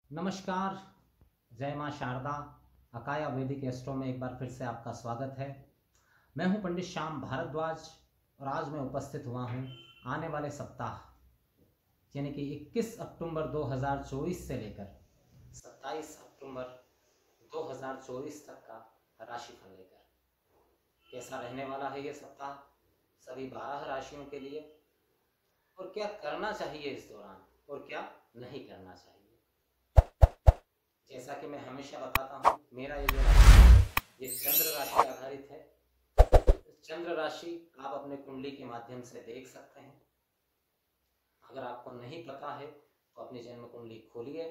नमस्कार, जय माँ शारदा। अकाया वैदिक एस्ट्रो में एक बार फिर से आपका स्वागत है। मैं हूं पंडित श्याम भारद्वाज और आज मैं उपस्थित हुआ हूं आने वाले सप्ताह यानी कि 21 अक्टूबर 2024 से लेकर 27 अक्टूबर 2024 तक का राशिफल लेकर। कैसा रहने वाला है ये सप्ताह सभी 12 राशियों के लिए, और क्या करना चाहिए इस दौरान और क्या नहीं करना चाहिए। जैसा कि मैं हमेशा बताता हूँ, मेरा ये जो राशि है ये चंद्र राशि आधारित है। चंद्र राशि आप अपने कुंडली के माध्यम से देख सकते हैं। अगर आपको नहीं पता है तो अपनी जन्म कुंडली खोलिए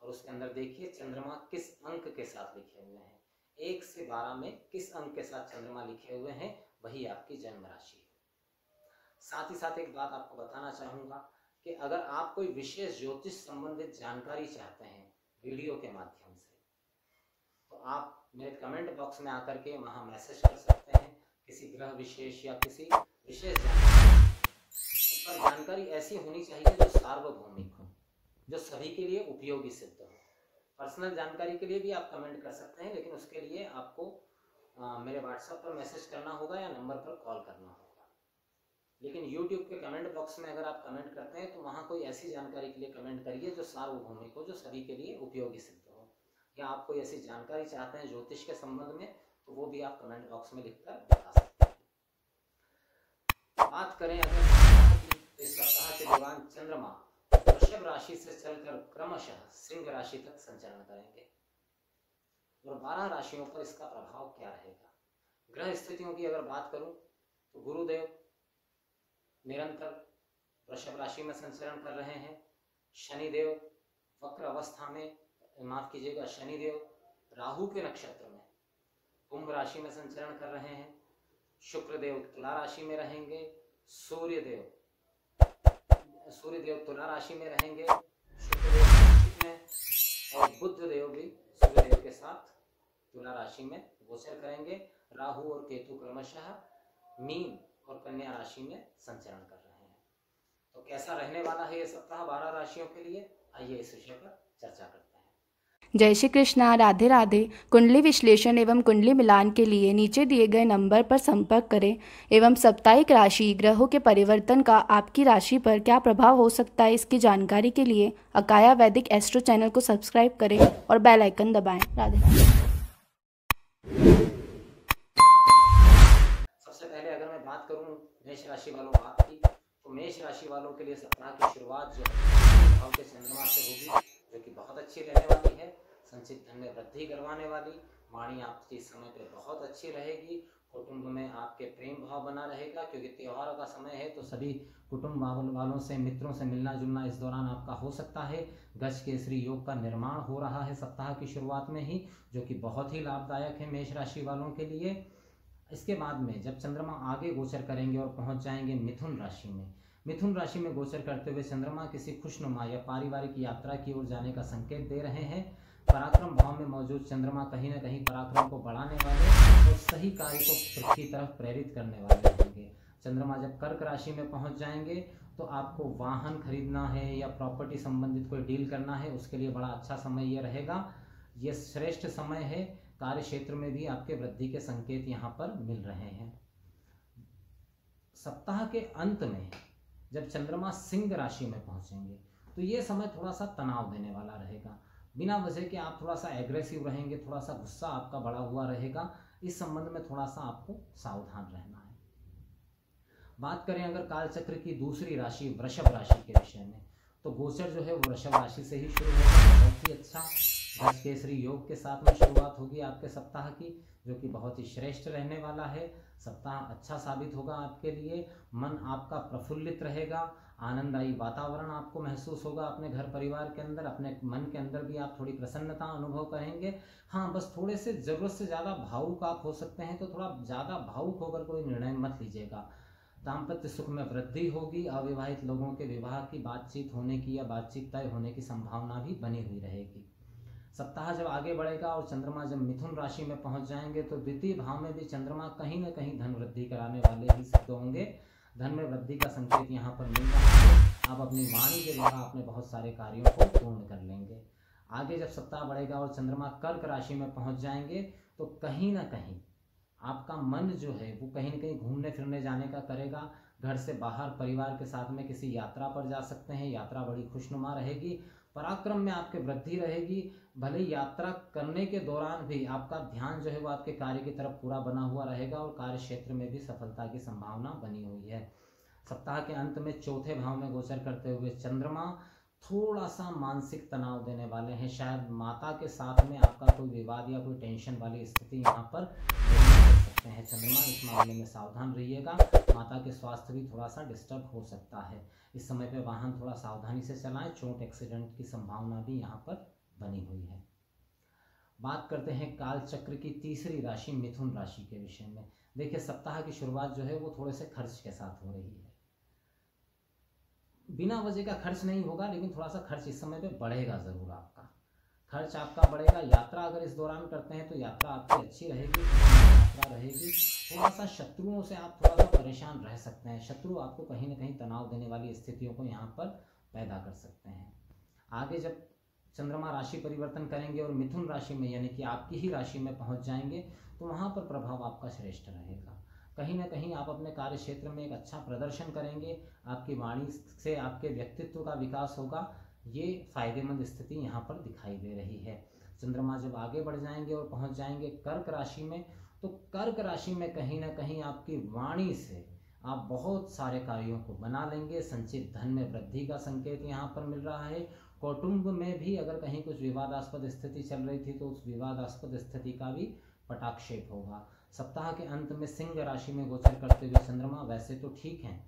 और उसके अंदर देखिए चंद्रमा किस अंक के साथ लिखे हुए हैं। 1 से 12 में किस अंक के साथ चंद्रमा लिखे हुए हैं वही आपकी जन्म राशि है। साथ ही साथ एक बात आपको बताना चाहूँगा कि अगर आप कोई विशेष ज्योतिष संबंधित जानकारी चाहते हैं वीडियो के माध्यम से, तो आप मेरे कमेंट बॉक्स में आकर के वहाँ मैसेज कर सकते हैं किसी ग्रह विशेष या किसी विशेष जानकारी पर। जानकारी ऐसी होनी चाहिए जो सार्वभौमिक हो, जो सभी के लिए उपयोगी सिद्ध हो। पर्सनल जानकारी के लिए भी आप कमेंट कर सकते हैं, लेकिन उसके लिए आपको मेरे व्हाट्सएप पर मैसेज करना होगा या नंबर पर कॉल करना होगा। लेकिन YouTube के कमेंट बॉक्स में अगर आप कमेंट करते हैं तो वहाँ कोई ऐसी जानकारी के लिए कमेंट करिए जो सार्वभौमिक हो, जो सभी के लिए उपयोगी सिद्ध हो। या आप कोई ऐसी जानकारी चाहते हैं ज्योतिष के संबंध में तो वो भी आप कमेंट बॉक्स में लिखकर बता सकते हैं। बात करें अगर इस सप्ताह के दौरान चंद्रमा वृषभ राशि से चलकर क्रमशः सिंह राशि तक संचरण करेंगे और 12 राशियों पर इसका प्रभाव क्या रहेगा। ग्रह स्थितियों की अगर बात करूं तो गुरुदेव निरंतर वृषभ राशि में संचरण कर रहे हैं। शनिदेव वक्र अवस्था में, माफ कीजिएगा, शनिदेव राहु के नक्षत्र में कुंभ राशि में संचरण कर रहे हैं। शुक्रदेव तुला राशि में रहेंगे। सूर्यदेव तुला राशि में रहेंगे, शुक्रदेव वृश्चिक में, और बुधदेव भी सूर्यदेव के साथ तुला राशि में गोचर करेंगे। राहु और केतु क्रमशः मीन और कन्या राशि में संचरण कर रहे हैं। तो कैसा रहने वाला है ये सप्ताह 12 राशियों के लिए, आइए इस विषय पर चर्चा करते हैं। जय श्री कृष्णा, राधे राधे। कुंडली विश्लेषण एवं कुंडली मिलान के लिए नीचे दिए गए नंबर पर संपर्क करें एवं साप्ताहिक राशि ग्रहों के परिवर्तन का आपकी राशि पर क्या प्रभाव हो सकता है, इसकी जानकारी के लिए अकाया वैदिक एस्ट्रो चैनल को सब्सक्राइब करें और बेल आइकन दबाएं। राधे राधे। सबसे पहले अगर मैं बात करूं मेष राशि वालों की, तो मेष राशि वालों के लिए सप्ताह की शुरुआत जो है भाव के चंद्रमा से होगी, जो कि बहुत अच्छी रहने वाली है। संचित धन में वृद्धि करवाने वाली, वाणी आपकी इस समय पे बहुत अच्छी रहेगी। कुटुंब में आपके प्रेम भाव बना रहेगा, क्योंकि त्योहारों का समय है तो सभी कुटुंब वालों से, मित्रों से मिलना जुलना इस दौरान आपका हो सकता है। गज केसरी योग का निर्माण हो रहा है सप्ताह की शुरुआत में ही, जो कि बहुत ही लाभदायक है मेष राशि वालों के लिए। इसके बाद में जब चंद्रमा आगे गोचर करेंगे और पहुंच जाएंगे मिथुन राशि में, मिथुन राशि में गोचर करते हुए चंद्रमा किसी खुशनुमा या पारिवारिक यात्रा की ओर जाने का संकेत दे रहे हैं। पराक्रम भाव में मौजूद चंद्रमा कहीं ना कहीं पराक्रम को बढ़ाने वाले और सही कार्य को पृथ्वी की तरफ प्रेरित करने वाले रहेंगे। चंद्रमा जब कर्क राशि में पहुंच जाएंगे तो आपको वाहन खरीदना है या प्रॉपर्टी संबंधित कोई डील करना है, उसके लिए बड़ा अच्छा समय ये रहेगा। ये श्रेष्ठ समय है। कार्य क्षेत्र में भी आपके वृद्धि के संकेत यहाँ पर मिल रहे हैं। सप्ताह के अंत में जब चंद्रमा सिंह राशि में पहुंचेंगे तो ये समय थोड़ा सा तनाव देने वाला रहेगा। बिना वजह के आप थोड़ा सा एग्रेसिव रहेंगे, थोड़ा सा गुस्सा आपका बढ़ा हुआ रहेगा। इस संबंध में थोड़ा सा आपको सावधान रहना है। बात करें अगर कालचक्र की दूसरी राशि वृषभ राशि के विषय में, तो गोचर जो है वो वृषभ राशि से ही शुरू होगा। बहुत ही अच्छा गज केसरी योग के साथ में शुरुआत होगी आपके सप्ताह की, जो कि बहुत ही श्रेष्ठ रहने वाला है। सप्ताह अच्छा साबित होगा आपके लिए। मन आपका प्रफुल्लित रहेगा, आनंददायी वातावरण आपको महसूस होगा अपने घर परिवार के अंदर। अपने मन के अंदर भी आप थोड़ी प्रसन्नता अनुभव करेंगे। हाँ, बस थोड़े से ज़रूरत से ज़्यादा भावुक आप हो सकते हैं, तो थोड़ा ज़्यादा भावुक होकर कोई निर्णय मत लीजिएगा। दाम्पत्य सुख में वृद्धि होगी। अविवाहित लोगों के विवाह की बातचीत होने की या बातचीत तय होने की संभावना भी बनी हुई रहेगी। सप्ताह जब आगे बढ़ेगा और चंद्रमा जब मिथुन राशि में पहुंच जाएंगे तो द्वितीय भाव में भी चंद्रमा कहीं ना कहीं धन वृद्धि कराने वाले ही सिद्ध होंगे। धन में वृद्धि का संकेत यहाँ पर मिल रहा है। आप अपनी वाणी के द्वारा अपने बहुत सारे कार्यों को पूर्ण कर लेंगे। आगे जब सप्ताह बढ़ेगा और चंद्रमा कर्क राशि में पहुंच जाएंगे तो कहीं ना कहीं आपका मन जो है वो कहीं ना कहीं घूमने फिरने जाने का करेगा। घर से बाहर परिवार के साथ में किसी यात्रा पर जा सकते हैं। यात्रा बड़ी खुशनुमा रहेगी, पराक्रम में आपके वृद्धि रहेगी। भले यात्रा करने के दौरान भी आपका ध्यान जो है वो आपके कार्य की तरफ पूरा बना हुआ रहेगा और कार्य क्षेत्र में भी सफलता की संभावना बनी हुई है। सप्ताह के अंत में चौथे भाव में गोचर करते हुए चंद्रमा थोड़ा सा मानसिक तनाव देने वाले हैं। शायद माता के साथ में आपका कोई विवाद या कोई टेंशन वाली स्थिति यहाँ पर कर सकते हैं। चंद्रमा इस मामले में सावधान रहिएगा। माता के स्वास्थ्य भी थोड़ा सा डिस्टर्ब हो सकता है। इस समय पे वाहन थोड़ा सावधानी से चलाएं। चोट एक्सीडेंट की संभावना भी यहाँ पर बनी हुई है। बात करते हैं काल चक्र की तीसरी राशि मिथुन राशि के विषय में। देखिए, सप्ताह की शुरुआत जो है वो थोड़े से खर्च के साथ हो रही है। बिना वजह का खर्च नहीं होगा, लेकिन थोड़ा सा खर्च इस समय पे बढ़ेगा जरूर। आपका खर्च आपका बढ़ेगा। यात्रा अगर इस दौरान करते हैं तो यात्रा आपकी अच्छी रहेगी, यात्रा रहेगी। थोड़ा सा शत्रुओं से आप थोड़ा सा परेशान रह सकते हैं। शत्रु आपको कहीं ना कहीं तनाव देने वाली स्थितियों को यहाँ पर पैदा कर सकते हैं। आगे जब चंद्रमा राशि परिवर्तन करेंगे और मिथुन राशि में यानी कि आपकी ही राशि में पहुंच जाएंगे तो वहां पर प्रभाव आपका श्रेष्ठ रहेगा। कहीं ना कहीं आप अपने कार्य क्षेत्र में एक अच्छा प्रदर्शन करेंगे। आपकी वाणी से आपके व्यक्तित्व का विकास होगा। ये फायदेमंद स्थिति यहाँ पर दिखाई दे रही है। चंद्रमा जब आगे बढ़ जाएंगे और पहुंच जाएंगे कर्क राशि में तो कर्क राशि में कहीं ना कहीं आपकी वाणी से आप बहुत सारे कार्यों को बना लेंगे। संचित धन में वृद्धि का संकेत यहाँ पर मिल रहा है। कौटुंब में भी अगर कहीं कुछ विवादास्पद स्थिति चल रही थी तो उस विवादास्पद स्थिति का भी पटाक्षेप होगा। सप्ताह के अंत में सिंह राशि में गोचर करते हुए चंद्रमा वैसे तो ठीक हैं,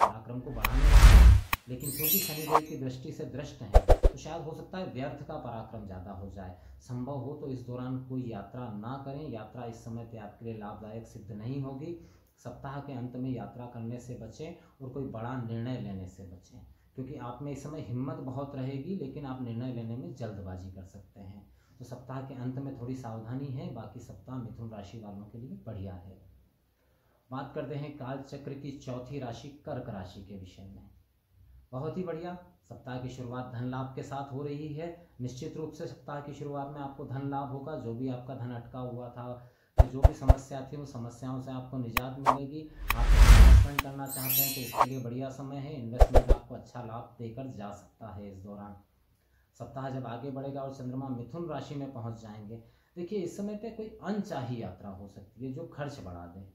पराक्रम को बढ़ाने वाले, लेकिन क्योंकि शनिदेव की दृष्टि से दृष्ट हैं तो शायद हो सकता है व्यर्थ का पराक्रम ज़्यादा हो जाए। संभव हो तो इस दौरान कोई यात्रा ना करें। यात्रा इस समय पे आपके लिए लाभदायक सिद्ध नहीं होगी। सप्ताह के अंत में यात्रा करने से बचें और कोई बड़ा निर्णय लेने से बचें, क्योंकि आप में इस समय हिम्मत बहुत रहेगी लेकिन आप निर्णय लेने में जल्दबाजी कर सकते हैं। तो सप्ताह के अंत में थोड़ी सावधानी है। बाकी सप्ताह मिथुन राशि वालों के लिए बढ़िया है। बात करते हैं काल चक्र की चौथी राशि कर्क राशि के विषय में। बहुत ही बढ़िया। सप्ताह की शुरुआत धन लाभ के साथ हो रही है। निश्चित रूप से सप्ताह की शुरुआत में आपको धन लाभ होगा। जो भी आपका धन अटका हुआ था, जो भी समस्या थी, उन समस्याओं से आपको निजात मिलेगी। आप इन्वेस्टमेंट करना चाहते हैं तो उसके लिए बढ़िया समय है। इन्वेस्टमेंट आपको अच्छा लाभ देकर जा सकता है इस दौरान। सप्ताह जब आगे बढ़ेगा और चंद्रमा मिथुन राशि में पहुंच जाएंगे, देखिए इस समय पे कोई अनचाही यात्रा हो सकती है जो खर्च बढ़ा दे।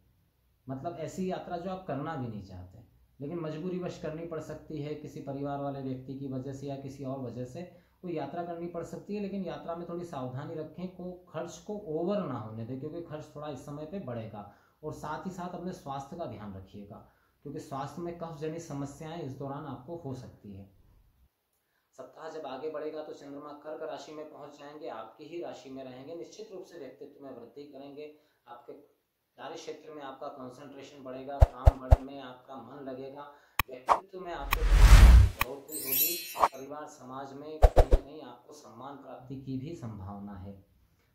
मतलब ऐसी यात्रा जो आप करना भी नहीं चाहते लेकिन मजबूरीवश करनी पड़ सकती है। किसी परिवार वाले व्यक्ति की वजह से या किसी और वजह से कोई यात्रा करनी पड़ सकती है, लेकिन यात्रा में थोड़ी सावधानी रखें। को खर्च को ओवर ना होने दें, क्योंकि खर्च थोड़ा इस समय पे बढ़ेगा। और साथ ही साथ अपने स्वास्थ्य का ध्यान रखिएगा, क्योंकि स्वास्थ्य में कफ जनित समस्याएं इस दौरान आपको हो सकती है। सप्ताह जब आगे बढ़ेगा तो चंद्रमा कर्क राशि में पहुंच जाएंगे, आपकी ही राशि में रहेंगे। निश्चित रूप से व्यक्तित्व में वृद्धि करेंगे। आपके कार्य क्षेत्र में आपका कंसंट्रेशन बढ़ेगा, काम में आपका मन लगेगा, व्यक्तित्व में आपके बढ़ोतरी होगी। परिवार समाज में कहीं ना कहीं आपको सम्मान प्राप्ति की भी संभावना है।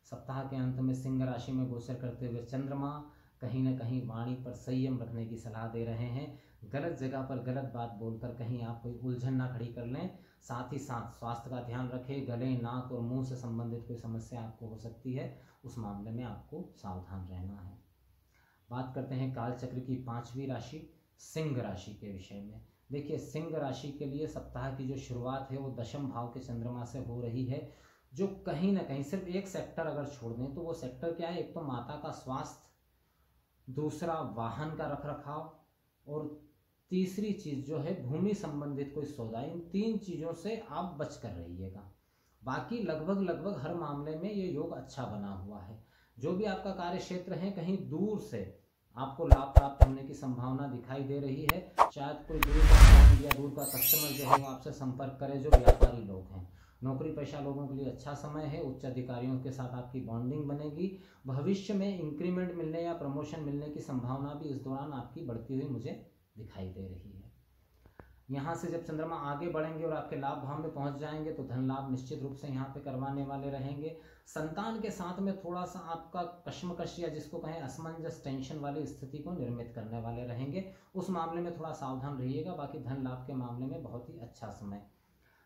सप्ताह के अंत में सिंह राशि में गोचर करते हुए चंद्रमा कहीं ना कहीं वाणी पर संयम रखने की सलाह दे रहे हैं। गलत जगह पर गलत बात बोलकर कहीं आप कोई उलझन ना खड़ी कर लें। साथ ही साथ स्वास्थ्य का ध्यान रखें। गले, नाक और मुंह से संबंधित कोई समस्या आपको हो सकती है, उस मामले में आपको सावधान रहना है। बात करते हैं काल चक्र की पांचवी राशि सिंह राशि के विषय में। देखिए, सिंह राशि के लिए सप्ताह की जो शुरुआत है वो दशम भाव के चंद्रमा से हो रही है, जो कहीं ना कहीं सिर्फ एक सेक्टर अगर छोड़ दें तो वो सेक्टर क्या है? एक तो माता का स्वास्थ्य, दूसरा वाहन का रखरखाव और तीसरी चीज जो है भूमि संबंधित कोई सौदा। इन तीन चीजों से आप बच कर रहिएगा। बाकी लगभग हर मामले में ये योग अच्छा बना हुआ है। जो भी आपका कार्य क्षेत्र है, कहीं दूर से आपको लाभ प्राप्त होने की संभावना दिखाई दे रही है। शायद कोई दूर का क्लाइंट या दूर का कस्टमर जो है वो आपसे संपर्क करे, जो व्यापारी लोग हैं। नौकरी पेशा लोगों के लिए अच्छा समय है। उच्च अधिकारियों के साथ आपकी बॉन्डिंग बनेगी। भविष्य में इंक्रीमेंट मिलने या प्रमोशन मिलने की संभावना भी इस दौरान आपकी बढ़ती हुई मुझे दिखाई दे रही है। यहाँ से जब चंद्रमा आगे बढ़ेंगे और आपके लाभ भाव में पहुंच जाएंगे तो धन लाभ निश्चित रूप से यहाँ पे करवाने वाले रहेंगे। संतान के साथ में थोड़ा सा आपका कश्मकश या जिसको कहें असमंजस, टेंशन वाली स्थिति को निर्मित करने वाले रहेंगे। उस मामले में थोड़ा सावधान रहिएगा। बाकी धन लाभ के मामले में बहुत ही अच्छा समय।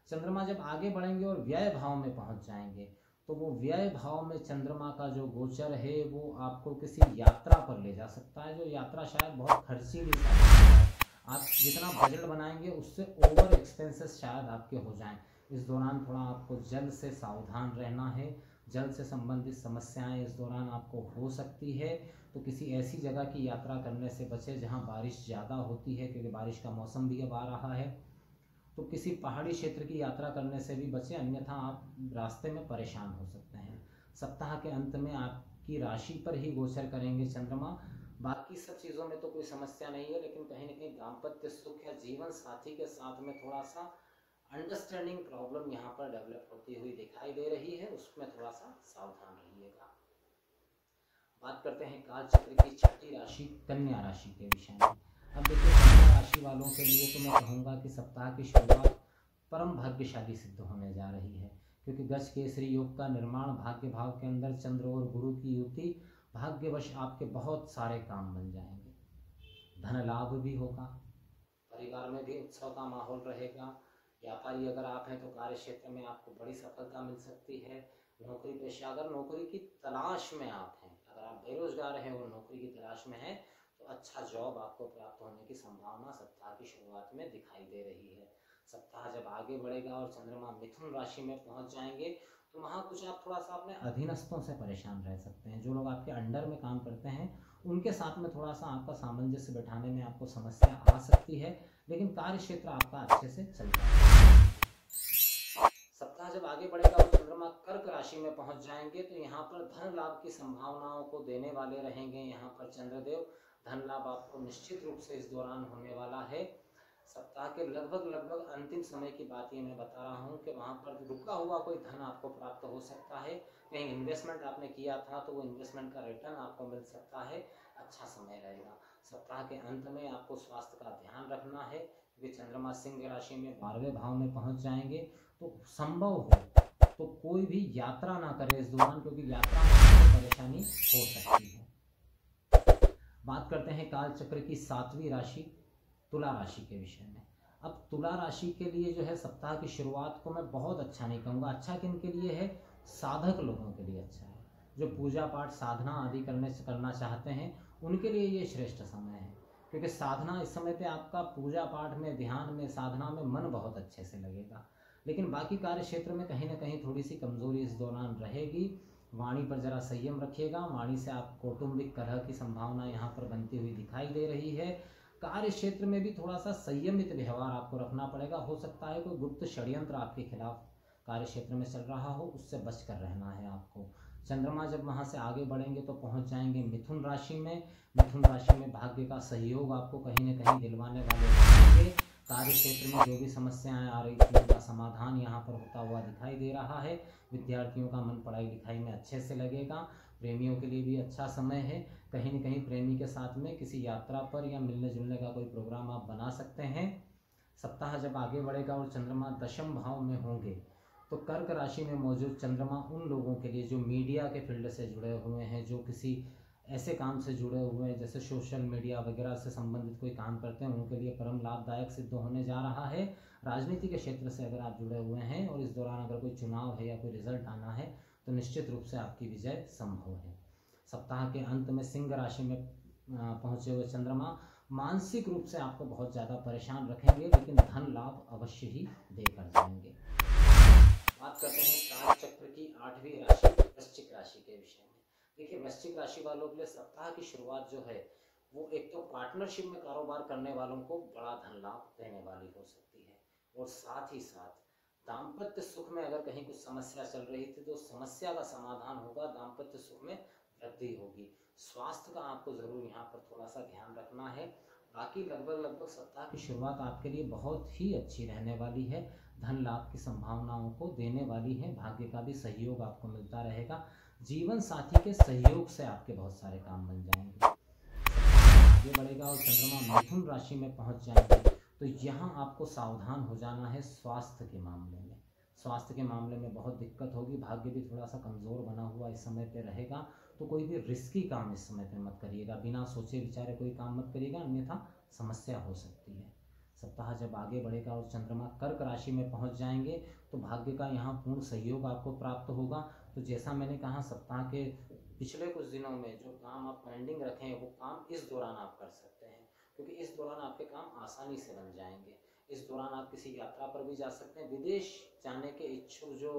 चंद्रमा जब आगे बढ़ेंगे और व्यय भाव में पहुंच जाएंगे तो वो व्यय भाव में चंद्रमा का जो गोचर है वो आपको किसी यात्रा पर ले जा सकता है, जो यात्रा शायद बहुत खर्चीली है। आप जितना बजट बनाएंगे उससे ओवर एक्सपेंसेस शायद आपके हो जाएं। इस दौरान थोड़ा आपको जल से सावधान रहना है। जल से संबंधित समस्याएं इस दौरान आपको हो सकती है, तो किसी ऐसी जगह की यात्रा करने से बचें जहां बारिश ज़्यादा होती है, क्योंकि बारिश का मौसम भी अब आ रहा है। तो किसी पहाड़ी क्षेत्र की यात्रा करने से भी बचें, अन्यथा आप रास्ते में परेशान हो सकते हैं। सप्ताह के अंत में आपकी राशि पर ही गोचर करेंगे चंद्रमा। बाकी सब चीज़ों में तो कोई समस्या नहीं है, लेकिन कहीं ना कहीं दाम्पत्य सुख या जीवन साथी के साथ में थोड़ा सा अंडरस्टैंडिंग प्रॉब्लम यहाँ पर डेवलप होती हुई दिखाई दे रही है, उसमें थोड़ा सा सावधान रहिएगा। बात करते हैं काल चक्र की छठी राशि कन्या राशि के विषय में। अब देखिए, कन्या राशि वालों के लिए तो मैं कहूँगा कि सप्ताह की शुरुआत परम भाग्यशाली सिद्ध होने जा रही है, क्योंकि गज केसरी योग का निर्माण भाग्य भाव के अंदर चंद्र और गुरु की युति, भाग्यवश आपके बहुत सारे काम बन जाएंगे। धन लाभ भी होगा, परिवार में भी उत्सव का माहौल रहेगा। व्यापारी अगर आप हैं तो कार्य क्षेत्र में आपको बड़ी सफलता मिल सकती है। नौकरी पेशा, अगर नौकरी की तलाश में आप हैं, अगर आप बेरोजगार हैं और नौकरी की तलाश में हैं, तो अच्छा जॉब आपको प्राप्त होने की संभावना सप्ताह की शुरुआत में दिखाई दे रही है। सप्ताह जब आगे बढ़ेगा और चंद्रमा मिथुन राशि में पहुंच जाएंगे तो वहाँ कुछ आप थोड़ा सा अपने अधीनस्थों से परेशान रह सकते हैं। जो लोग आपके अंडर में काम करते हैं उनके साथ में थोड़ा सा आपका सामंजस्य बैठाने में आपको समस्या आ सकती है, लेकिन कार्य क्षेत्र आपका अच्छे से चलता है। सप्ताह जब आगे बढ़ेगा और चंद्रमा कर्क राशि में पहुंच जाएंगे तो यहाँ पर धन लाभ की संभावनाओं को देने वाले रहेंगे। यहाँ पर चंद्रदेव धन लाभ आपको निश्चित रूप से इस दौरान होने वाला है। सप्ताह के लगभग अंतिम समय की बात ये मैं बता रहा हूँ कि वहाँ पर रुका हुआ कोई धन आपको प्राप्त हो सकता है। कहीं इन्वेस्टमेंट आपने किया था तो वो इन्वेस्टमेंट का रिटर्न आपको मिल सकता है। अच्छा समय रहेगा। सप्ताह के अंत में आपको स्वास्थ्य का ध्यान रखना है, क्योंकि चंद्रमा सिंह राशि में 12वें भाव में पहुंच जाएंगे। तो संभव हो तो कोई भी यात्रा ना करे इस दौरान, क्योंकि यात्रा में परेशानी हो सकती है। बात करते हैं काल चक्र की 7वीं राशि तुला राशि के विषय में। अब तुला राशि के लिए जो है सप्ताह की शुरुआत को मैं बहुत अच्छा नहीं कहूँगा। अच्छा किन के लिए है? साधक लोगों के लिए अच्छा है। जो पूजा पाठ साधना आदि करना चाहते हैं उनके लिए ये श्रेष्ठ समय है, क्योंकि साधना इस समय पे आपका पूजा पाठ में, ध्यान में, साधना में मन बहुत अच्छे से लगेगा। लेकिन बाकी कार्य क्षेत्र में कहीं ना कहीं थोड़ी सी कमजोरी इस दौरान रहेगी। वाणी पर जरा संयम रखिएगा। वाणी से आप कौटुंबिक कलह की संभावना यहाँ पर बनती हुई दिखाई दे रही है। कार्य क्षेत्र में भी थोड़ा सा संयमित व्यवहार आपको रखना पड़ेगा। हो सकता है कोई गुप्त षड्यंत्र आपके खिलाफ कार्य क्षेत्र में चल रहा हो, उससे बचकर रहना है आपको। चंद्रमा जब वहाँ से आगे बढ़ेंगे तो पहुँच जाएंगे मिथुन राशि में। मिथुन राशि में भाग्य का सहयोग आपको कहीं न कहीं दिलवाने वाले रहेंगे। कार्य क्षेत्र में जो भी समस्याएं आ रही थी उनका समाधान यहाँ पर होता हुआ दिखाई दे रहा है। विद्यार्थियों का मन पढ़ाई लिखाई में अच्छे से लगेगा। प्रेमियों के लिए भी अच्छा समय है। कहीं न कहीं प्रेमी के साथ में किसी यात्रा पर या मिलने जुलने का कोई प्रोग्राम आप बना सकते हैं। सप्ताह जब आगे बढ़ेगा और चंद्रमा दशम भाव में होंगे तो कर्क राशि में मौजूद चंद्रमा उन लोगों के लिए जो मीडिया के फील्ड से जुड़े हुए हैं, जो किसी ऐसे काम से जुड़े हुए हैं जैसे सोशल मीडिया वगैरह से संबंधित कोई काम करते हैं, उनके लिए परम लाभदायक सिद्ध होने जा रहा है। राजनीति के क्षेत्र से अगर आप जुड़े हुए हैं और इस दौरान अगर कोई चुनाव है या कोई रिजल्ट आना है तो निश्चित रूप से आपकी विजय संभव है। सप्ताह के अंत में सिंह राशि में पहुंचे हुए चंद्रमा मानसिक रूप से आपको बहुत ज़्यादा परेशान रखेंगे, लेकिन धन लाभ अवश्य ही देकर जाएंगे। बात करते हैं काल चक्र की 8वीं राशि वृश्चिक राशि के विषय में। देखिए, वृश्चिक राशि वालों के लिए सप्ताह की शुरुआत जो है वो एक तो पार्टनरशिप में कारोबार करने वालों को बड़ा धन लाभ देने वाली हो सकती है, और साथ ही साथ दाम्पत्य सुख में अगर कहीं कुछ समस्या चल रही थी तो समस्या का समाधान होगा, दाम्पत्य सुख में वृद्धि होगी। स्वास्थ्य का आपको जरूर यहाँ पर थोड़ा सा ध्यान रखना है। बाकी लगभग सप्ताह की शुरुआत आपके लिए बहुत ही अच्छी रहने वाली है। धन लाभ की संभावनाओं को देने वाली है। भाग्य का भी सहयोग आपको मिलता रहेगा। जीवन साथी के सहयोग से आपके बहुत सारे काम बन जाएंगे। आगे बढ़ेगा और चंद्रमा मिथुन राशि में पहुंच जाएंगे तो यहाँ आपको सावधान हो जाना है स्वास्थ्य के मामले में। स्वास्थ्य के मामले में बहुत दिक्कत होगी। भाग्य भी थोड़ा सा कमज़ोर बना हुआ इस समय पे रहेगा, तो कोई भी रिस्की काम इस समय पे मत करिएगा। बिना सोचे विचारे कोई काम मत करिएगा, अन्यथा समस्या हो सकती है। सप्ताह जब आगे बढ़ेगा और चंद्रमा कर्क राशि में पहुंच जाएंगे तो भाग्य का यहाँ पूर्ण सहयोग आपको प्राप्त होगा। तो जैसा मैंने कहा, सप्ताह के पिछले कुछ दिनों में जो काम आप पेंडिंग रखें वो काम इस दौरान आप कर सकते हैं, क्योंकि इस दौरान आपके काम आसानी से बन जाएंगे। इस दौरान आप किसी यात्रा पर भी जा सकते हैं। विदेश जाने के इच्छुक जो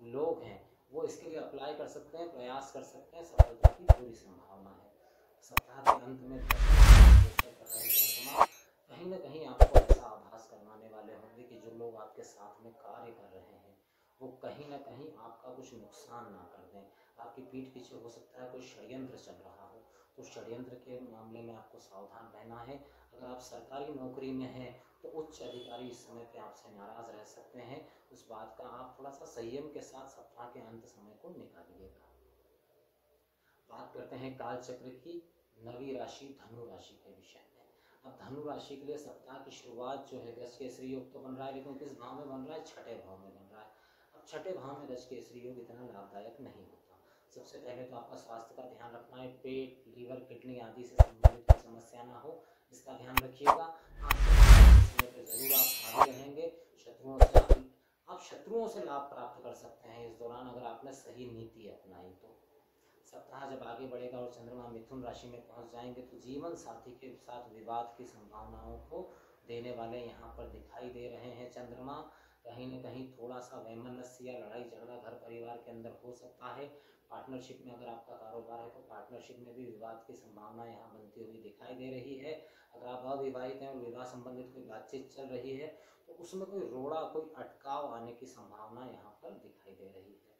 लोग हैं वो इसके लिए अप्लाई कर सकते हैं, प्रयास कर सकते हैं, सफलता की पूरी संभावना है। सप्ताह के अंत में कहीं न कहीं आपको ऐसा आभास करवाने वाले होंगे कि जो लोग आपके साथ में कार्य कर रहे हैं वो कहीं न कहीं आपका कुछ नुकसान ना कर दें। आपकी पीठ पीछे हो सकता है कोई षड्यंत्र चल रहा हो, तो षड्यंत्र के मामले में आपको सावधान रहना है। अगर आप सरकारी नौकरी में हैं तो उच्च अधिकारी इस समय पे आपसे नाराज रह सकते हैं। उस बात का आप थोड़ा सा संयम के साथ सप्ताह के अंत समय को निकालिएगा। बात करते हैं काल चक्र की 9वीं राशि धनु राशि के विषय में। अब धनु राशि के लिए सप्ताह की शुरुआत जो है गज केसरी योग तो बन रहा है, लेकिन किस भाव में बन रहा है? छठे भाव में बन रहा है। अब छठे भाव में गज केसरी योग इतना लाभदायक नहीं होता। सबसे पहले तो आपका स्वास्थ्य का ध्यान रखना है। पेट, लीवर, किडनी आदि से संबंधित कोई समस्या ना हो, इसका ध्यान रखिएगा। जरूर आप भागी रहेंगे। शत्रुओं से लाभ प्राप्त कर सकते हैं इस दौरान, अगर आपने सही नीति अपनाई तो। सप्ताह जब आगे बढ़ेगा और चंद्रमा मिथुन राशि में पहुंच जाएंगे तो जीवन साथी के साथ विवाद की संभावनाओं को देने वाले यहाँ पर दिखाई दे रहे हैं। चंद्रमा कहीं न कहीं थोड़ा सा वैमनस्य या लड़ाई झगड़ा घर परिवार के अंदर हो सकता है। पार्टनरशिप में अगर आपका कारोबार है तो पार्टनरशिप में भी विवाद की संभावना यहाँ बनती हुई दिखाई दे रही है। अगर आप अविवाहित हैं और विवाह संबंधित कोई बातचीत चल रही है तो उसमें कोई रोड़ा, कोई अटकाव आने की संभावना यहाँ पर दिखाई दे रही है।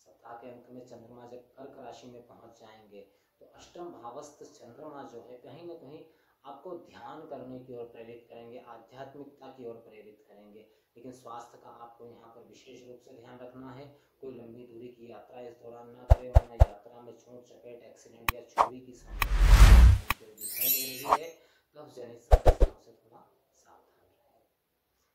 सप्ताह के अंत में चंद्रमा जब कर्क राशि में पहुंच जाएंगे तो अष्टम भावस्थ चंद्रमा जो है कहीं न कहीं आपको ध्यान करने की ओर प्रेरित करेंगे, आध्यात्मिकता की ओर प्रेरित करेंगे। लेकिन स्वास्थ्य का आपको यहाँ पर विशेष रूप से ध्यान रखना है। कोई लंबी दूरी की यात्रा इस दौरान ना करें, वरना यात्रा में चोट चपेट, एक्सीडेंट या चोरी की संभावना दिखाई दे रही है। कब्ज जनित समस्याओं से थोड़ा सावधान रहें।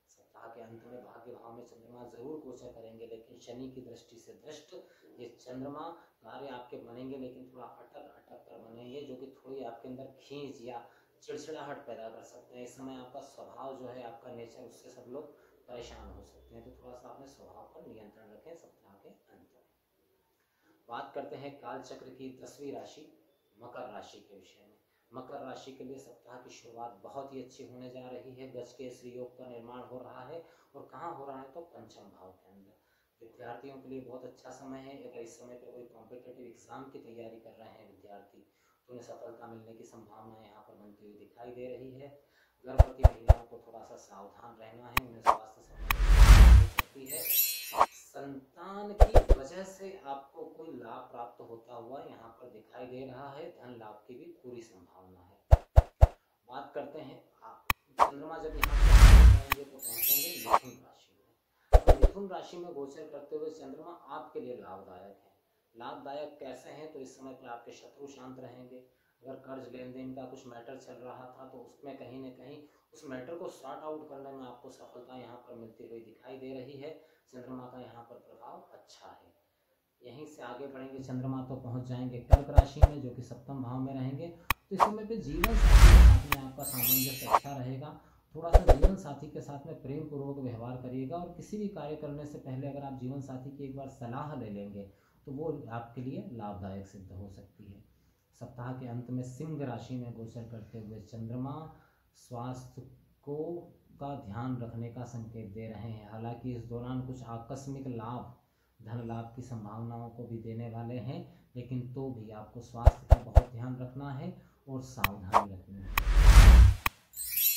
सप्ताह के अंत में भाग्य भाव में चंद्रमा जरूर गोचर करेंगे, लेकिन शनि की दृष्टि से दृष्ट ये चंद्रमा कार्य आपके बनेंगे, लेकिन थोड़ा अटक कर बनेंगे, जो कि थोड़ी आपके अंदर खींच या चिड़चिड़ाहट पैदा कर सकते हैं। इस समय आपका स्वभाव जो है, आपका नेचर, उससे सब लोग परेशान हो सकते हैं, तो थोड़ा सा अपने स्वभाव पर नियंत्रण रखें सप्ताह के अंत में। बात करते हैं काल चक्र की 10वीं राशि मकर राशि के विषय में। मकर राशि के लिए सप्ताह की शुरुआत बहुत ही अच्छी होने जा रही है। गज केसरी योग का निर्माण हो रहा है, और कहाँ हो रहा है? तो पंचम भाव के अंदर। विद्यार्थियों के लिए बहुत अच्छा समय है। अगर इस समय पर कोई कॉम्पिटिटिव एग्जाम की तैयारी कर रहे हैं विद्यार्थी तो उन्हें सफलता मिलने की संभावना यहाँ पर बनती हुई दिखाई दे रही है। गर्भवती महिलाओं को थोड़ा सा सावधान रहना है, उन्हें स्वास्थ्य संबंधी हो सकती है। संतान की वजह से आपको कोई लाभ प्राप्त होता हुआ यहाँ पर दिखाई दे रहा है। धन लाभ की भी पूरी संभावना है। बात करते हैं चंद्रमा जब यहाँ पर तो पहुंचेंगे मिथुन राशि में। मिथुन राशि में गोचर करते हुए चंद्रमा आपके लिए लाभदायक है। लाभदायक कैसे हैं? तो इस समय पर आपके शत्रु शांत रहेंगे। अगर कर्ज लेन देन का कुछ मैटर चल रहा था तो उसमें कहीं न कहीं उस मैटर को सॉर्ट आउट करने में आपको सफलता यहाँ पर मिलती हुई दिखाई दे रही है। चंद्रमा का यहाँ पर प्रभाव अच्छा है। यहीं से आगे बढ़ेंगे चंद्रमा तो पहुँच जाएंगे कर्क राशि में, जो कि सप्तम भाव में रहेंगे। तो इस समय पे जीवन साथी के साथ में आपका सामंजस्य अच्छा रहेगा। थोड़ा सा जीवन साथी के साथ में प्रेम पूर्वक व्यवहार करिएगा, और किसी भी कार्य करने से पहले अगर आप जीवन साथी की एक बार सलाह ले लेंगे तो वो आपके लिए लाभदायक सिद्ध हो सकती है। सप्ताह के अंत में सिंह राशि में गोचर करते हुए चंद्रमा स्वास्थ्य को का ध्यान रखने का संकेत दे रहे हैं। हालांकि इस दौरान कुछ आकस्मिक लाभ, धन लाभ की संभावनाओं को भी देने वाले हैं, लेकिन तो भी आपको स्वास्थ्य का बहुत ध्यान रखना है और सावधानी रखनी है।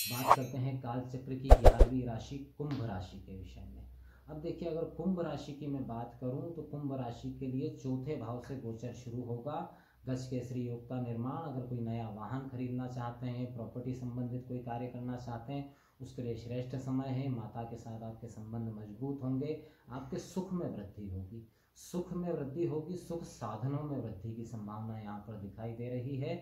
बात करते हैं काल चक्र की 11वीं राशि कुंभ राशि के विषय में। अब देखिए, अगर कुंभ राशि की मैं बात करूं तो कुंभ राशि के लिए चौथे भाव से गोचर शुरू होगा। गज केसरी योग का निर्माण, अगर कोई नया वाहन खरीदना चाहते हैं, प्रॉपर्टी संबंधित कोई कार्य करना चाहते हैं, उसके लिए श्रेष्ठ समय है। माता के साथ आपके संबंध मजबूत होंगे। आपके सुख में वृद्धि होगी, सुख में वृद्धि होगी, सुख साधनों में वृद्धि की संभावना यहाँ पर दिखाई दे रही है।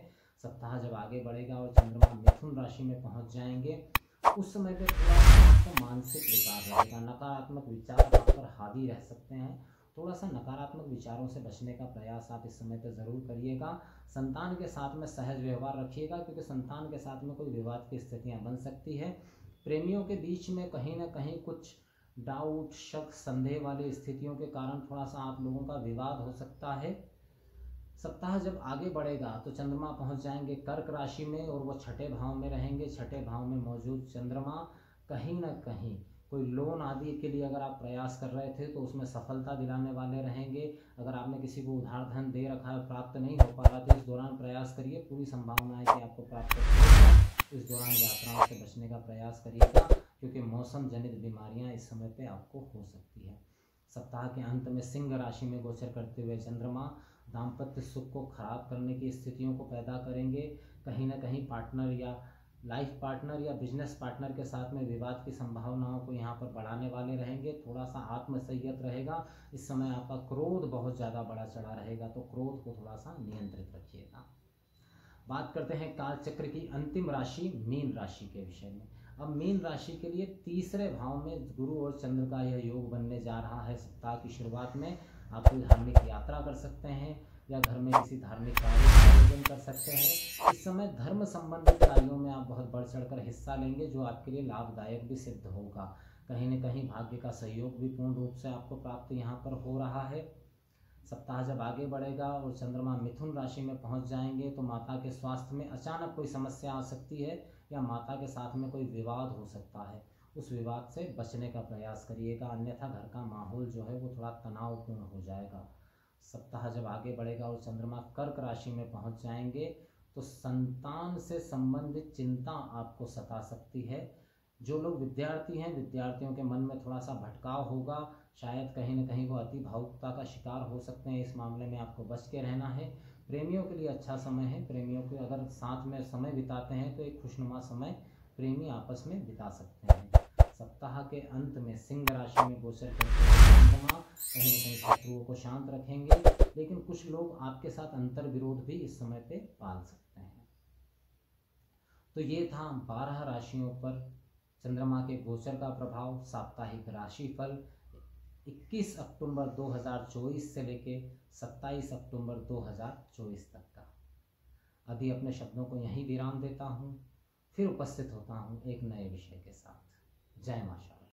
सप्ताह जब आगे बढ़ेगा और चंद्रमा मिथुन राशि में पहुंच जाएंगे उस समय पे थोड़ा आपको मानसिक विकार रहेगा। नकारात्मक विचार आप पर हावी रह सकते हैं। थोड़ा सा नकारात्मक विचारों से बचने का प्रयास आप इस समय पे ज़रूर करिएगा। संतान के साथ में सहज व्यवहार रखिएगा, क्योंकि संतान के साथ में कोई विवाद की स्थितियां बन सकती है। प्रेमियों के बीच में कहीं ना कहीं कुछ डाउट, शक, संदेह वाली स्थितियों के कारण थोड़ा सा आप लोगों का विवाद हो सकता है। सप्ताह जब आगे बढ़ेगा तो चंद्रमा पहुंच जाएंगे कर्क राशि में और वो छठे भाव में रहेंगे। छठे भाव में मौजूद चंद्रमा कहीं ना कहीं कोई लोन आदि के लिए अगर आप प्रयास कर रहे थे तो उसमें सफलता दिलाने वाले रहेंगे। अगर आपने किसी को उधार धन दे रखा है, प्राप्त नहीं हो पा रहा तो इस दौरान प्रयास करिए, पूरी संभावना है कि आपको प्राप्त हो। इस दौरान यात्राओं से बचने का प्रयास करिएगा क्योंकि मौसम जनित बीमारियां इस समय पे आपको हो सकती है। सप्ताह के अंत में सिंह राशि में गोचर करते हुए चंद्रमा दाम्पत्य सुख को खराब करने की स्थितियों को पैदा करेंगे। कहीं ना कहीं पार्टनर या लाइफ पार्टनर या बिजनेस पार्टनर के साथ में विवाद की संभावनाओं को यहाँ पर बढ़ाने वाले रहेंगे। थोड़ा सा आत्मसंयत रहेगा। इस समय आपका क्रोध बहुत ज़्यादा बढ़ा चढ़ा रहेगा, तो क्रोध को थोड़ा सा नियंत्रित रखिएगा। बात करते हैं काल चक्र की अंतिम राशि मीन राशि के विषय में। अब मीन राशि के लिए तीसरे भाव में गुरु और चंद्र का यह योग बनने जा रहा है। सप्ताह की शुरुआत में आप कोई धार्मिक यात्रा कर सकते हैं या घर में किसी धार्मिक कार्य का आयोजन कर सकते हैं। इस समय धर्म संबंधित कार्यों में आप बहुत बढ़ चढ़कर हिस्सा लेंगे जो आपके लिए लाभदायक भी सिद्ध होगा। कहीं न कहीं भाग्य का सहयोग भी पूर्ण रूप से आपको प्राप्त यहाँ पर हो रहा है। सप्ताह जब आगे बढ़ेगा और चंद्रमा मिथुन राशि में पहुंच जाएंगे तो माता के स्वास्थ्य में अचानक कोई समस्या आ सकती है या माता के साथ में कोई विवाद हो सकता है। उस विवाद से बचने का प्रयास करिएगा, अन्यथा घर का माहौल जो है वो थोड़ा तनावपूर्ण हो जाएगा। सप्ताह जब आगे बढ़ेगा और चंद्रमा कर्क राशि में पहुंच जाएंगे तो संतान से संबंधित चिंता आपको सता सकती है। जो लोग विद्यार्थी हैं, विद्यार्थियों के मन में थोड़ा सा भटकाव होगा, शायद कहीं ना कहीं वो अति भावुकता का शिकार हो सकते हैं। इस मामले में आपको बच के रहना है। प्रेमियों के लिए अच्छा समय है। प्रेमियों के अगर साथ में समय बिताते हैं तो एक खुशनुमा समय प्रेमी आपस में बिता सकते हैं। सप्ताह के अंत में सिंह राशि में गोचर करते हुए चंद्रमा कहीं न कहीं शत्रुओं को शांत रखेंगे, लेकिन कुछ लोग आपके साथ अंतर विरोध भी इस समय पे पाल सकते हैं। तो ये था 12 राशियों पर चंद्रमा के गोचर का प्रभाव, साप्ताहिक राशिफल 21 अक्टूबर 2024 से लेके 27 अक्टूबर 2024 तक का। अभी अपने शब्दों को यहीं विराम देता हूँ, फिर उपस्थित होता हूँ एक नए विषय के साथ। जय माता।